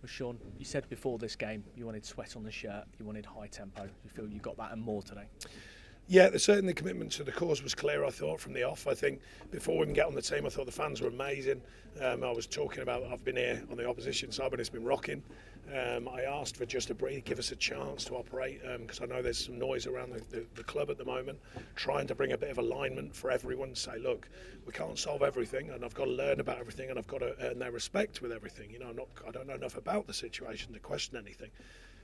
Well, Sean, you said before this game you wanted sweat on the shirt, you wanted high tempo. You feel you got that and more today? Yeah, certainly commitment to the cause was clear, I thought, from the off. I think before we even get on the team, I thought the fans were amazing. I was talking about, I've been here on the opposition side, but it's been rocking. I asked for just a breathe, give us a chance to operate, because I know there's some noise around the club at the moment, trying to bring a bit of alignment for everyone to say, look, we can't solve everything, and I've got to learn about everything, and I've got to earn their respect with everything. You know, I don't know enough about the situation to question anything.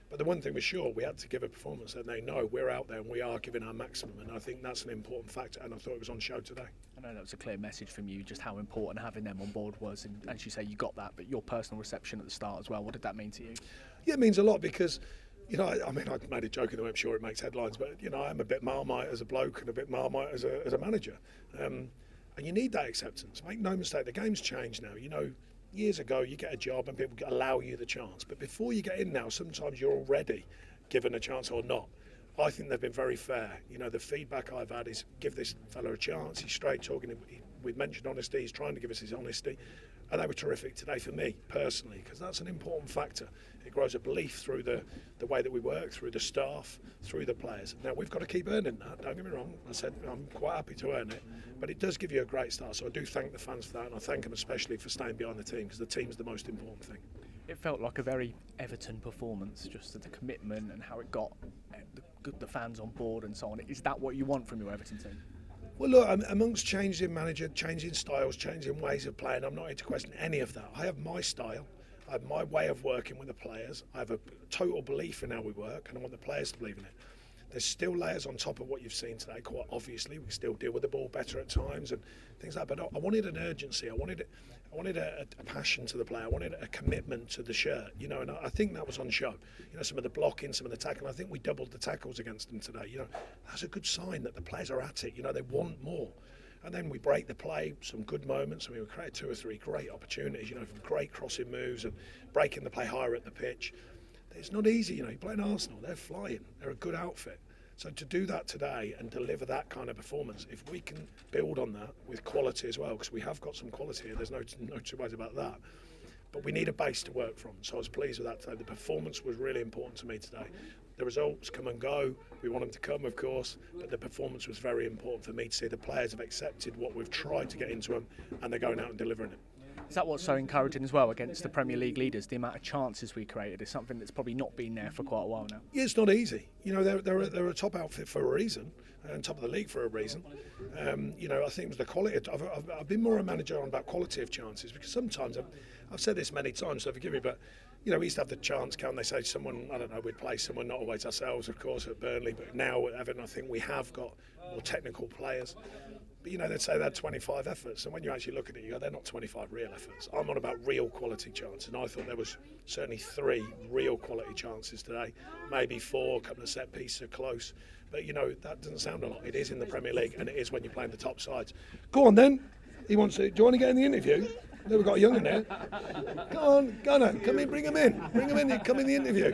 But the one thing was sure, we had to give a performance that they know we're out there and we are giving our maximum, and I think that's an important factor, and I thought it was on show today. I know that was a clear message from you, just how important having them on board was, and as you say, you got that, but your personal reception at the start as well, what did that mean to you? Yeah, it means a lot because, you know, I mean, I made a joke in the way, I'm sure it makes headlines, but, you know, I'm a bit Marmite as a bloke and a bit Marmite as a manager. And you need that acceptance. Make no mistake, the game's changed now. You know, years ago, you get a job and people allow you the chance. But before you get in now, sometimes you're already given a chance or not. I think they've been very fair. You know, the feedback I've had is give this fellow a chance. He's straight talking. We've mentioned honesty. He's trying to give us his honesty. And they were terrific today for me, personally, because that's an important factor. It grows a belief through the way that we work, through the staff, through the players. Now, we've got to keep earning that, don't get me wrong. I said I'm quite happy to earn it, but it does give you a great start. So I do thank the fans for that, and I thank them especially for staying behind the team, because the team's the most important thing. It felt like a very Everton performance, just the commitment and how it got the fans on board and so on. Is that what you want from your Everton team? Well, look, amongst changing manager, changing styles, changing ways of playing, I'm not here to question any of that. I have my style. I have my way of working with the players. I have a total belief in how we work, and I want the players to believe in it. There's still layers on top of what you've seen today, quite obviously. We still deal with the ball better at times and things like that. But I wanted an urgency. I wanted a passion to the play. I wanted a commitment to the shirt, you know, and I think that was on show. You know, some of the blocking, some of the tackling. I think we doubled the tackles against them today. You know, that's a good sign that the players are at it. You know, they want more. And then we break the play, some good moments. I mean, we created 2 or 3 great opportunities, you know, from great crossing moves and breaking the play higher at the pitch. It's not easy, you know, you play in Arsenal, they're flying, they're a good outfit. So to do that today and deliver that kind of performance, if we can build on that with quality as well, because we have got some quality here, there's no two ways about that. But we need a base to work from, so I was pleased with that today. The performance was really important to me today. The results come and go, we want them to come of course, but the performance was very important for me to see the players have accepted what we've tried to get into them, and they're going out and delivering it. Is that what's so encouraging as well against the Premier League leaders? The amount of chances we created is something that's probably not been there for quite a while now. Yeah, it's not easy. You know, they're a top outfit for a reason, and top of the league for a reason. You know, I think it was the quality. I've been more a manager on about quality of chances, because sometimes I've said this many times, so forgive me, but you know, we used to have the chance count. They say someone, I don't know, we'd play someone, not always ourselves, of course, at Burnley, but now at Everton, I think we have got more technical players. But you know, they'd say they had 25 efforts, and when you actually look at it, you go, they're not 25 real efforts. I'm on about real quality chances, and I thought there was certainly 3 real quality chances today, maybe 4, a couple of set pieces are close. But you know, that doesn't sound a lot. It is in the Premier League, and it is when you're playing the top sides. Go on then. He wants to. Do you want to get in the interview? We've got a young in there. Go on, Gunnar, come in, bring him in. Bring him in, come in the interview.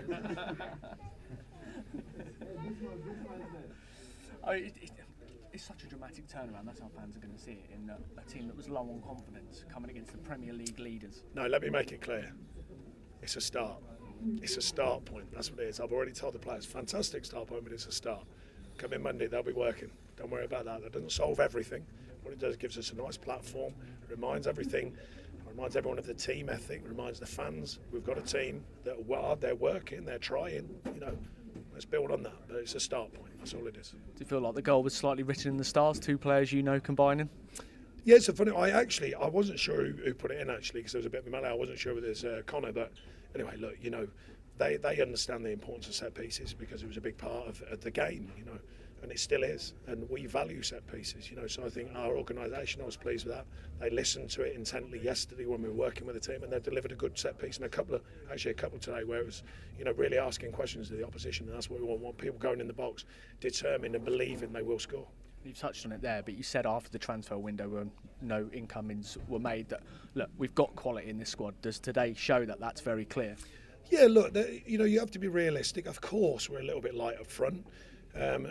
It's such a dramatic turnaround. That's how fans are going to see it in a team that was low on confidence coming against the Premier League leaders. No, let me make it clear. It's a start. It's a start point. That's what it is. I've already told the players, fantastic start point, but it's a start. Come in Monday, they'll be working. Don't worry about that. That doesn't solve everything. What it does, gives us a nice platform, reminds everything, reminds everyone of the team ethic, reminds the fans we've got a team that they're working, they're trying, you know. Let's build on that, but it's a start point, that's all it is. Do you feel like the goal was slightly written in the stars, 2 players you know combining? Yeah, it's a funny, I wasn't sure who put it in actually, because there was a bit of a melee. I wasn't sure whether it was Connor, but anyway, look, you know, they understand the importance of set pieces, because it was a big part of the game, you know. And it still is, and we value set pieces, you know. So I think our organisation, I was pleased with that. They listened to it intently yesterday when we were working with the team, and they delivered a good set piece, and a couple today where it was, you know, really asking questions to the opposition, and that's what we want people going in the box, determined and believing they will score. You've touched on it there, but you said after the transfer window when no incomings were made that, look, we've got quality in this squad. Does today show that that's very clear? Yeah, look, you know, you have to be realistic. Of course, we're a little bit light up front.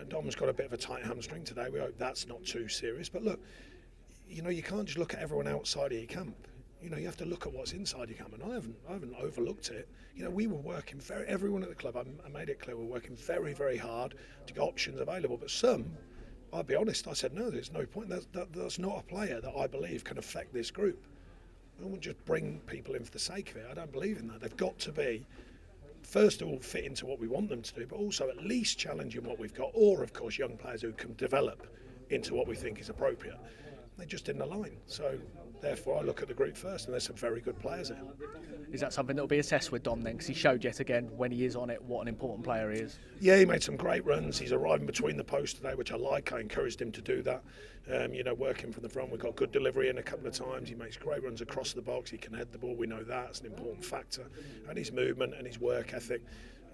Dom's got a bit of a tight hamstring today. We hope that's not too serious. But look, you know, you can't just look at everyone outside of your camp. You know, you have to look at what's inside your camp, and I haven't overlooked it. You know, we were working everyone at the club, I made it clear, we're working very, very hard to get options available. But some, I'll be honest, I said, no, there's no point. That's not a player that I believe can affect this group. I won't just bring people in for the sake of it. I don't believe in that. They've got to be, first of all, fit into what we want them to do, but also at least challenging what we've got, or, of course, young players who can develop into what we think is appropriate. They just didn't align. So, therefore, I look at the group first, and there's some very good players there. Is that something that will be assessed with Dom then? Because he showed yet again, when he is on it, what an important player he is. Yeah, he made some great runs. He's arriving between the posts today, which I like. I encouraged him to do that. You know, working from the front, we got good delivery in a couple of times. He makes great runs across the box. He can head the ball. We know that. It's an important factor. And his movement and his work ethic.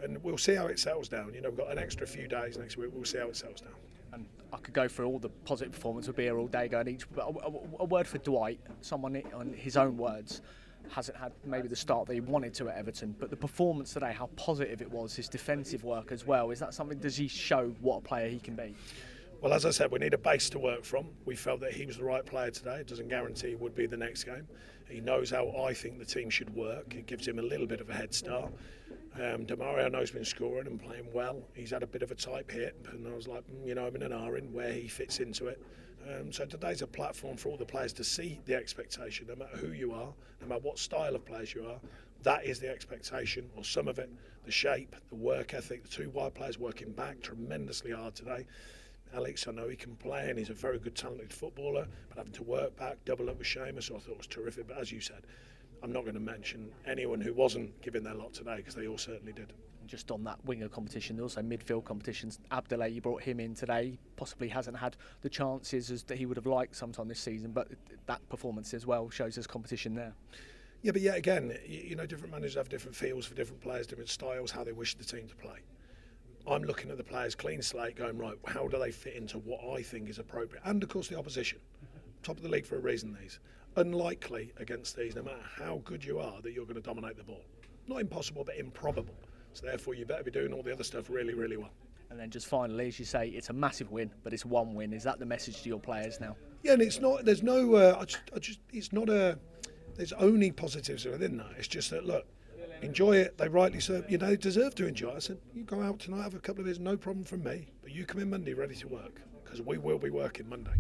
And we'll see how it settles down. You know, we've got an extra few days next week. We'll see how it settles down. And I could go through all the positive performance. We'll be here all day going each. But a word for Dwight, someone on his own words, hasn't had maybe the start that he wanted to at Everton, but the performance today, how positive it was, his defensive work as well. Is that something, does he show what a player he can be? Well, as I said, we need a base to work from. We felt that he was the right player today. It doesn't guarantee he would be the next game. He knows how I think the team should work. It gives him a little bit of a head start. Demario, I know, has been scoring and playing well. He's had a bit of a type hit, and I was like, you know, I'm in an R in where he fits into it. So today's a platform for all the players to see the expectation, no matter who you are, no matter what style of players you are. That is the expectation, or some of it, the shape, the work ethic. The two wide players working back tremendously hard today. Alex, I know he can play, and he's a very good, talented footballer, but having to work back, double up with Seamus, I thought was terrific. But as you said, I'm not going to mention anyone who wasn't giving their lot today, because they all certainly did. Just on that winger competition, also midfield competitions, Abdoulaye, you brought him in today, possibly hasn't had the chances as that he would have liked sometime this season, but that performance as well shows there's competition there. Yeah, but yet again, you know, different managers have different feels for different players, different styles, how they wish the team to play. I'm looking at the players clean slate going, right, how do they fit into what I think is appropriate? And of course the opposition, top of the league for a reason. These unlikely against these, no matter how good you are, that you're going to dominate the ball. Not impossible, but improbable. So therefore you better be doing all the other stuff really, really well. And then just finally, as you say, it's a massive win, but it's one win. Is that the message to your players now? Yeah, and it's not, there's no, it's not there's only positives within that. It's just that, look, enjoy it. They rightly deserve to enjoy it. I said, you go out tonight, have a couple of beers, no problem from me. But you come in Monday ready to work, because we will be working Monday.